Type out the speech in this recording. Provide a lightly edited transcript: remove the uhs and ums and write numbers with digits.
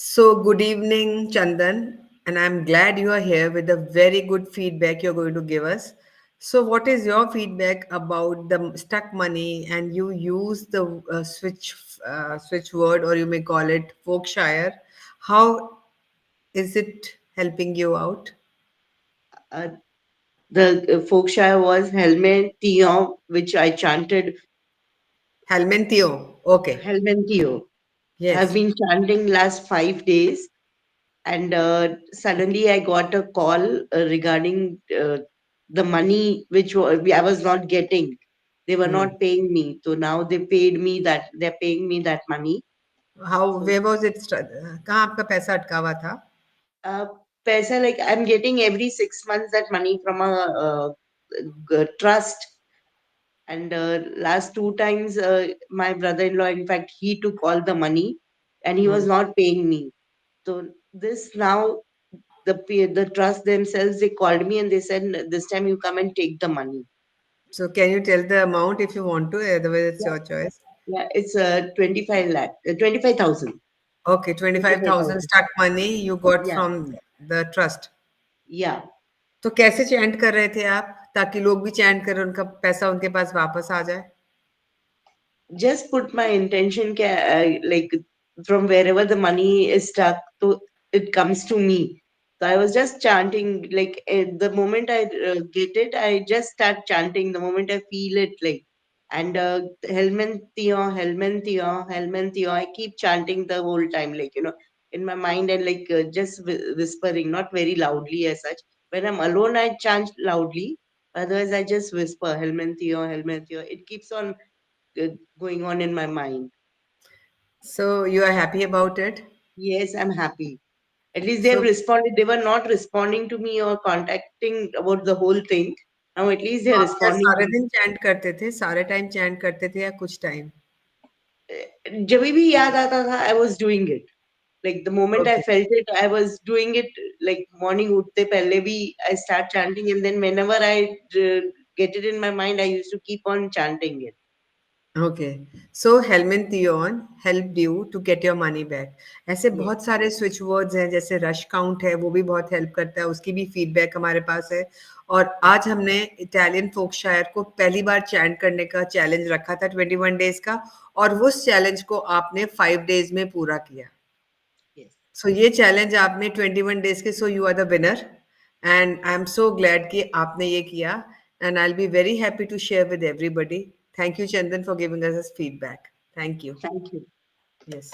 So, good evening, Chandan, and I'm glad you are here with a very good feedback you're going to give us. So, what is your feedback about the stuck money? And you use the switch word, or you may call it Pholkshire. How is it helping you out? Uh, the Pholkshire was HELMENT, TIYON, which I chanted Helmentio. Okay. HELMENT. I've Yes. been chanting last 5 days, and suddenly I got a call regarding the money I was not getting. They were Hmm. not paying me, so now they paid me that. They're paying me that money. How? So, Where was it? कहाँ आपका पैसा अटका हुआ था? uh, paisa, like I'm getting every 6 months that money from a trust. And last two times, my brother-in-law, in fact, he took all the money and he was Hmm. not paying me. So this now, the trust themselves, they called me and they said, this time you come and take the money. So, can you tell the amount if you want to? Otherwise, it's Yeah, your choice. yeah, it's 25 lakh, 25,000. Okay, 25,000 25,000. stuck money you got Yeah, from the trust. yeah. तो कैसे chant कर रहे थे आप ताकि लोग भी chant करें उनका पैसा उनके पास वापस आ जाए? Just put my intention, like from wherever the money is stuck, so it comes to me. So I was just chanting, like the moment I get it, I just start chanting. The moment I feel it, like, and helmet Theo, helmet Theo. I keep chanting the whole time, like in my mind, and like just whispering, not very loudly as such. When I'm alone, I chant loudly. Otherwise, I just whisper, helmet Theo, helmet Theo. It keeps on uh, going on in my mind. So you are happy about it? Yes, I'm happy. At least they've So responded. They were not responding to me or contacting about the whole thing. Now at least तो they're आप क्या responding to सारे me. दिन chant करते थे? सारे time chant करते थे या कुछ टाइम? जब भी याद आता था, I was doing it. Like the moment I okay. felt it, I was doing it. Like morning उठते पहले भी I start chanting, and then whenever I get it in my mind, I used to keep on chanting it. Okay. So हेलमेंथियन helped you to get your money back. ऐसे Yes, बहुत सारे switch words हैं, जैसे rush count है, वो भी बहुत हेल्प करता है, उसकी भी फीडबैक हमारे पास है. और आज हमने इटालियन फोक शायर को पहली बार चैंट करने का चैलेंज रखा था 21 डेज का, और उस चैलेंज को आपने 5 डेज में पूरा किया. yes. सो ये चैलेंज आपने 21 डेज के, so you are the winner. And I am so glad कि आपने ये किया. And I will be very happy to share with everybody. Thank you, Chandan, for giving us this feedback. Thank you. Thank you. Yes.